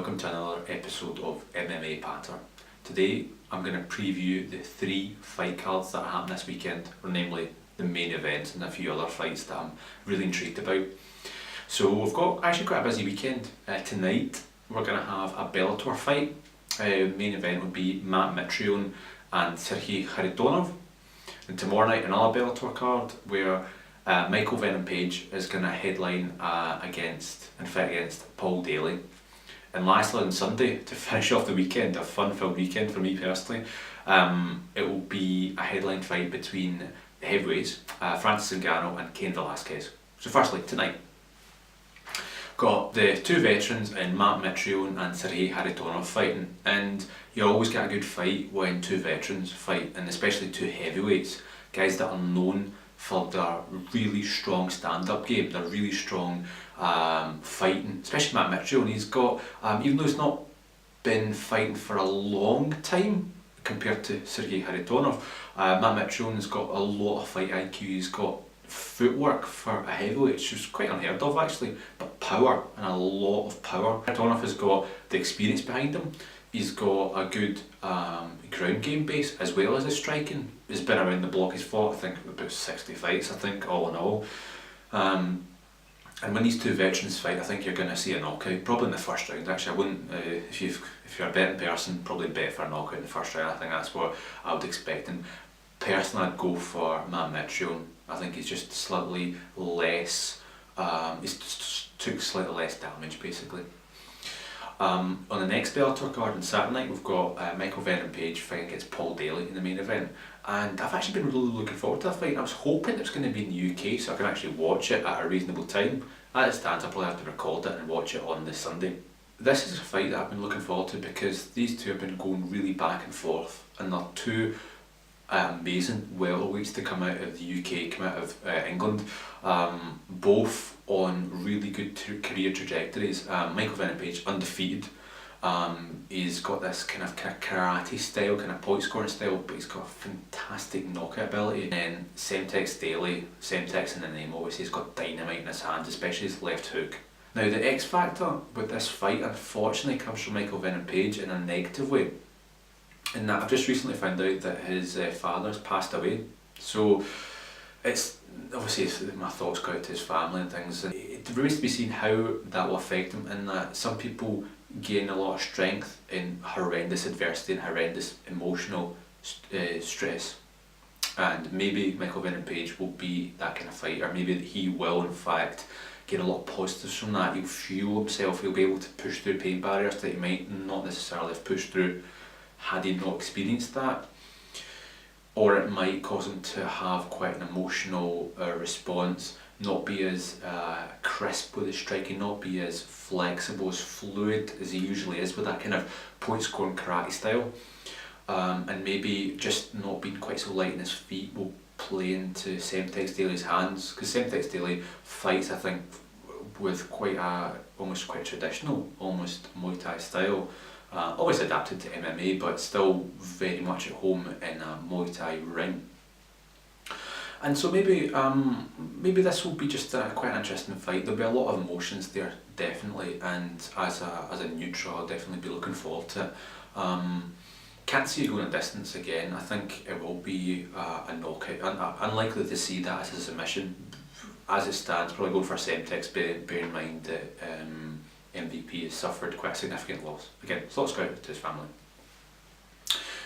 welcome to another episode of MMA Patter. Today I'm going to preview the 3 fight cards that happen this weekend, or namely the main events and a few other fights that I'm really intrigued about. So we've got actually quite a busy weekend. Tonight we're going to have a Bellator fight. Main event would be Matt Mitrione and Sergey Kharitonov. And tomorrow night another Bellator card where Michael Venom Page is going to headline against Paul Daly. And lastly on Sunday, to finish off the weekend, a fun-filled weekend for me personally, it will be a headline fight between the heavyweights, Francis Ngannou and Cain Velasquez. So firstly, tonight, got the 2 veterans in Matt Mitrione and Sergey Kharitonov fighting, and you always get a good fight when 2 veterans fight, and especially 2 heavyweights, guys that are known for their really strong stand-up game, their really strong fighting, especially Matt Mitrione. He's got, even though he's not been fighting for a long time compared to Sergey Kharitonov, Matt Mitrione has got a lot of fight IQ. He's got footwork for a heavyweight, which is quite unheard of actually, but power, and a lot of power. Kharitonov has got the experience behind him. He's got a good ground game base as well as his striking. He's been around the block. He's fought, I think, about 60 fights, I think, all in all. And when these 2 veterans fight, I think you're going to see a knockout, probably in the first round. Actually, I wouldn't, if you're a betting person, probably bet for a knockout in the first round. I think that's what I would expect. And personally, I'd go for Matt Mitrione. I think he's just slightly less, he's just took slightly less damage, basically. On the next Bellator card on Saturday night, we've got Michael Venom Page fighting against Paul Daly in the main event, and I've actually been really looking forward to that fight. I was hoping it was going to be in the UK so I can actually watch it at a reasonable time. As it stands, I'll probably have to record it and watch it on this Sunday. This is a fight that I've been looking forward to because these 2 have been going really back and forth, and they're 2 amazing welterweights to come out of the UK, come out of England, both on really good career trajectories. Michael Venom Page, undefeated. He's got this kind of karate style, kind of point scoring style, but he's got fantastic knockout ability. And Semtex Daly, Semtex in the name, obviously he's got dynamite in his hands, especially his left hook. Now the X factor with this fight unfortunately comes from Michael Venom Page in a negative way. And I've just recently found out that his father has passed away, so it's obviously my thoughts go out to his family and things, and it remains to be seen how that will affect him, in that some people gain a lot of strength in horrendous adversity and horrendous emotional stress, and maybe Michael Venom Page will be that kind of fighter. Maybe he will in fact get a lot of positives from that. He'll fuel himself, he'll be able to push through pain barriers that he might not necessarily have pushed through had he not experienced that, or it might cause him to have quite an emotional response, not be as crisp with his striking, not be as flexible, as fluid as he usually is with that kind of point scoring karate style, and maybe just not being quite so light in his feet will play into Semtex Daly's hands, because Semtex Daly fights, I think, with almost quite traditional, almost Muay Thai style. Always adapted to MMA, but still very much at home in a Muay Thai ring. And so maybe this will be just quite an interesting fight. There'll be a lot of emotions there, definitely, and as a neutral, I'll definitely be looking forward to it. Can't see it going a distance again. I think it will be a knockout. Unlikely to see that as a submission. As it stands, probably going for Semtex, bear in mind that MVP has suffered quite a significant loss. Again, thoughts go out to his family.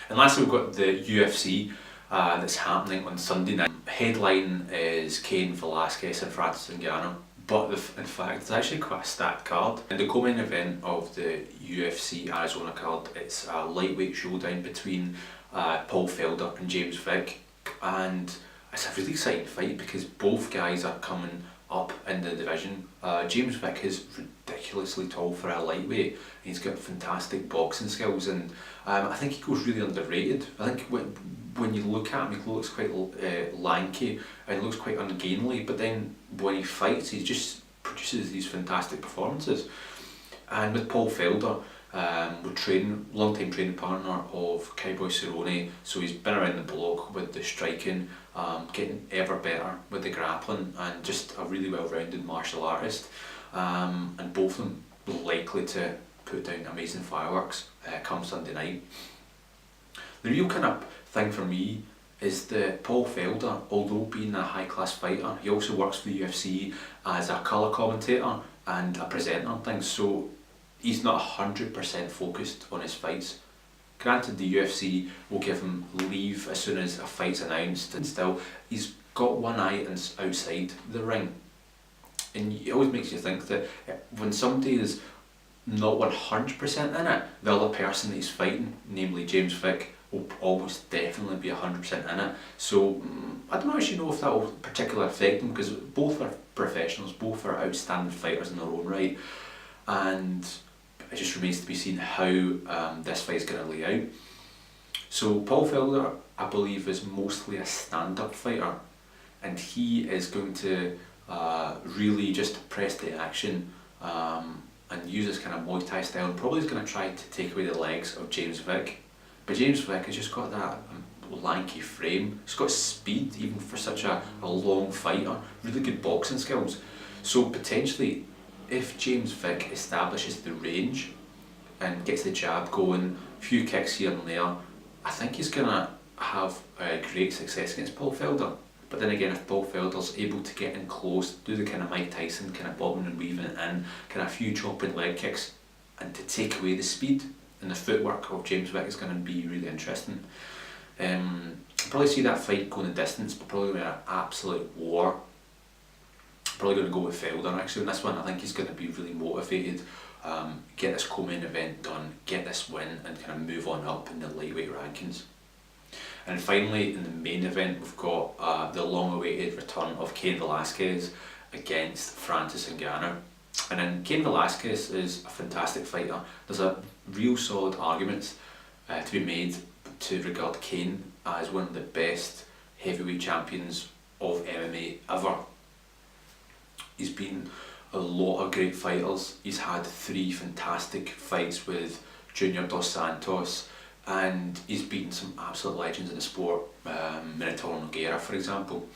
And lastly, we've got the UFC that's happening on Sunday night. Headline is Cain Velasquez and Francis Ngannou, but in fact it's actually quite a stacked card. In the co-main event of the UFC Arizona card, it's a lightweight showdown between Paul Felder and James Vick, and it's a really exciting fight because both guys are coming up in the division. James Vick is ridiculously tall for a lightweight. He's got fantastic boxing skills, and I think he goes really underrated. I think when you look at him, he looks quite lanky and looks quite ungainly, but then when he fights, he just produces these fantastic performances. And with Paul Felder, we're long-time training partner of Cowboy Cerrone, so he's been around the block with the striking, getting ever better with the grappling, and just a really well-rounded martial artist. And both of them likely to put down amazing fireworks come Sunday night. The real kind of thing for me is that Paul Felder, although being a high class fighter, he also works for the UFC as a colour commentator and a presenter and things, so he's not 100% focused on his fights. Granted, the UFC will give him leave as soon as a fight's announced, and still he's got one eye outside the ring. And it always makes you think that when somebody is not 100% in it, the other person that he's fighting, namely James Vick, will almost definitely be 100% in it. So I don't actually know if that will particularly affect them, because both are professionals, both are outstanding fighters in their own right, and it just remains to be seen how this fight is going to lay out. So Paul Felder, I believe, is mostly a stand-up fighter, and he is going to really just press the action and use his kind of Muay Thai style, and probably is going to try to take away the legs of James Vick. But James Vick has just got that lanky frame. He's got speed, even for such a long fighter. Really good boxing skills. So potentially, if James Vick establishes the range and gets the jab going, a few kicks here and there, I think he's going to have great success against Paul Felder. But then again, if Paul Felder's able to get in close, do the kind of Mike Tyson kind of bobbing and weaving it in, kind of a few chopping leg kicks, and to take away the speed and the footwork of James Vick, is going to be really interesting. I'll probably see that fight going the distance, but probably be an absolute war. Probably going to go with Felder actually in this one. I think he's going to be really motivated, get this co-main event done, get this win, and kind of move on up in the lightweight rankings. And finally, in the main event, we've got the long-awaited return of Cain Velasquez against Francis Ngannou. And then Cain Velasquez is a fantastic fighter. There's a real solid argument to be made to regard Cain as one of the best heavyweight champions of MMA ever. He's been a lot of great fighters. He's had 3 fantastic fights with Junior Dos Santos, and he's beaten some absolute legends in the sport, Minotauro Nogueira for example.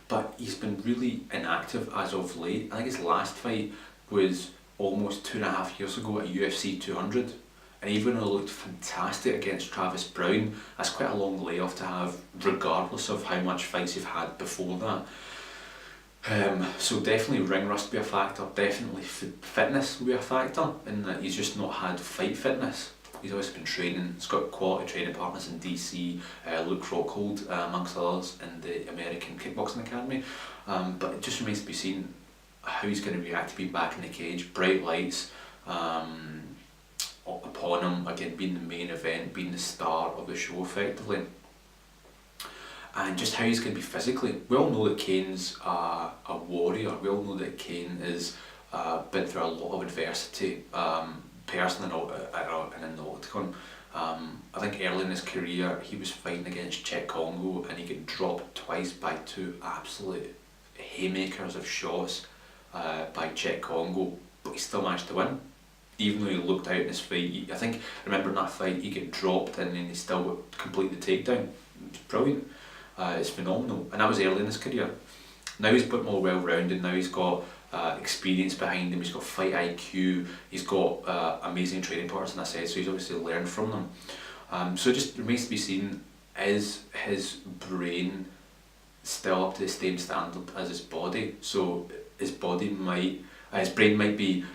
But he's been really inactive as of late. I think his last fight was almost 2.5 years ago at UFC 200, and even though he looked fantastic against Travis Brown, that's quite a long layoff to have, regardless of how much fights you've had before that. So definitely ring rust will be a factor, definitely fitness will be a factor, in that he's just not had fight fitness. He's always been training, he's got quality training partners in DC, Luke Rockhold amongst others in the American Kickboxing Academy, but it just remains to be seen how he's going to react to being back in the cage, bright lights upon him, again being the main event, being the star of the show effectively. And just how he's going to be physically. We all know that Cain's a warrior. We all know that Cain has been through a lot of adversity, personally and in the octagon. I think early in his career he was fighting against Czech Congo, and he got dropped twice by 2 absolute haymakers of shots by Czech Congo, but he still managed to win. Even though he looked out in his fight, I think, remember in that fight, he got dropped and then he still completed the takedown. It's brilliant. It's phenomenal, and that was early in his career. Now he's a bit more well-rounded. Now he's got experience behind him. He's got fight IQ. He's got amazing training partners, and I said, so he's obviously learned from them. So it just remains to be seen: is his brain still up to the same standard as his body? So his brain might be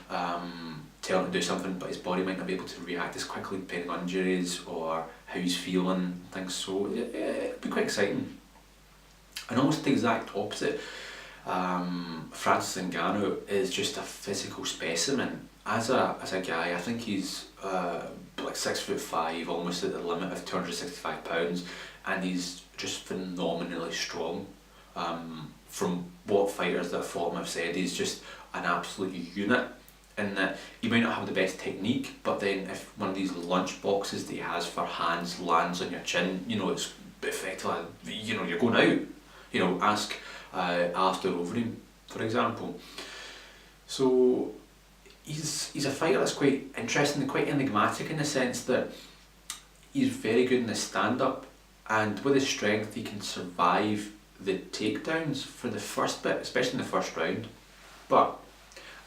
telling him to do something, but his body might not be able to react as quickly depending on injuries or how he's feeling, things. So it'll be quite exciting. And almost the exact opposite, Francis Ngannou is just a physical specimen. As a guy, I think he's like 6'5", almost at the limit of 265 pounds, and he's just phenomenally strong. From what fighters that have fought him have said, he's just an absolute unit, in that he might not have the best technique, but then if one of these lunch boxes that he has for hands lands on your chin, you know, it's effectively, you know, you're going out. You know, ask Alistair Overeem, for example. So he's a fighter that's quite interesting and quite enigmatic, in the sense that he's very good in his stand-up, and with his strength he can survive the takedowns for the first bit, especially in the first round. But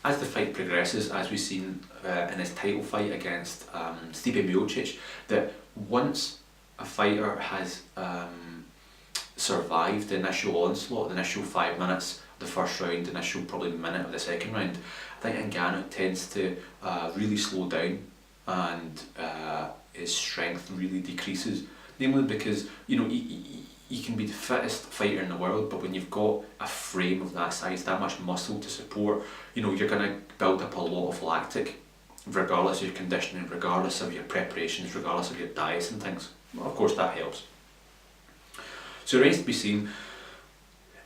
as the fight progresses, as we've seen in his title fight against Stipe Miocic, that once a fighter has survived the initial onslaught, the initial 5 minutes, the first round, the initial probably minute of the second round, I think Ngannou tends to really slow down, and his strength really decreases. Namely because, you know, he can be the fittest fighter in the world, but when you've got a frame of that size, that much muscle to support, you know, you're going to build up a lot of lactic, regardless of your conditioning, regardless of your preparations, regardless of your diets and things. Well, of course that helps. So it remains to be seen,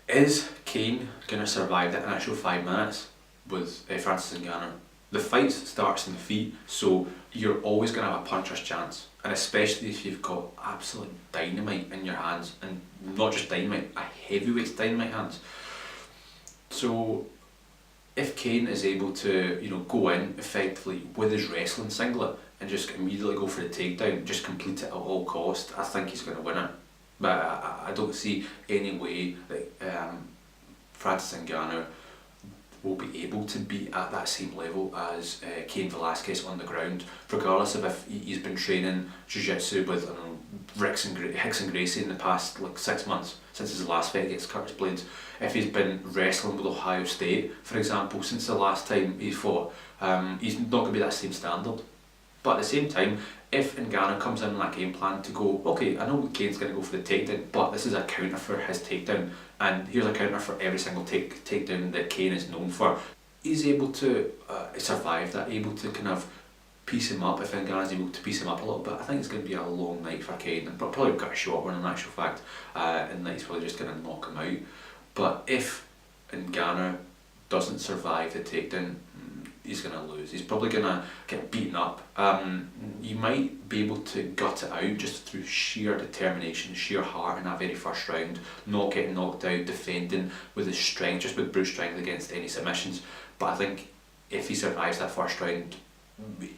is Kane going to survive that initial 5 minutes with Francis Ngannou? The fight starts in the feet, so you're always going to have a puncher's chance, and especially if you've got absolute dynamite in your hands, and not just dynamite, a heavyweight's dynamite hands. So if Kane is able to, you know, go in effectively with his wrestling singlet and just immediately go for the takedown, just complete it at all cost, I think he's going to win it. But I don't see any way that Francis Ngannou will be able to be at that same level as Cain Velasquez on the ground, regardless of if he's been training jiu-jitsu with Rickson Gracie in the past like 6 months since his last fight against Curtis Blades. If he's been wrestling with Ohio State, for example, since the last time he fought, he's not going to be that same standard. But at the same time, if Ngannou comes in with that game plan to go, okay, I know Kane's going to go for the takedown, but this is a counter for his takedown, and here's a counter for every single takedown that Kane is known for. He's able to survive that, able to kind of piece him up. If Ngannou's able to piece him up a little bit, I think it's going to be a long night for Kane, and probably got a short one in actual fact, and that he's probably just going to knock him out. But if Ngannou doesn't survive the takedown, he's going to lose. He's probably going to get beaten up. You might be able to gut it out just through sheer determination, sheer heart in that very first round, not getting knocked out, defending with his strength, just with brute strength against any submissions. But I think if he survives that first round,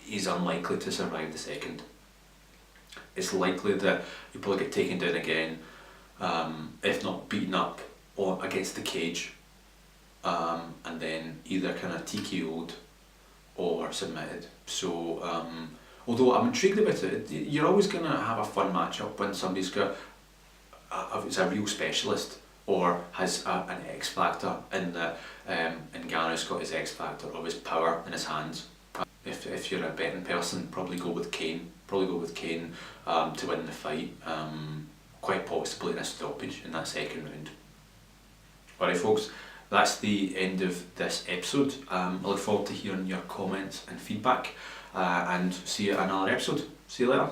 he's unlikely to survive the second. It's likely that he'll probably get taken down again, if not beaten up or against the cage, and then either kind of TKO'd or submitted. So although I'm intrigued about it, you're always going to have a fun matchup when somebody's got is a real specialist or has an X factor in that. Ngannou's got his X factor of his power in his hands. If you're a betting person, probably go with Kane to win the fight, quite possibly in a stoppage in that second round. Alright folks, that's the end of this episode. I look forward to hearing your comments and feedback, and see you at another episode. See you later.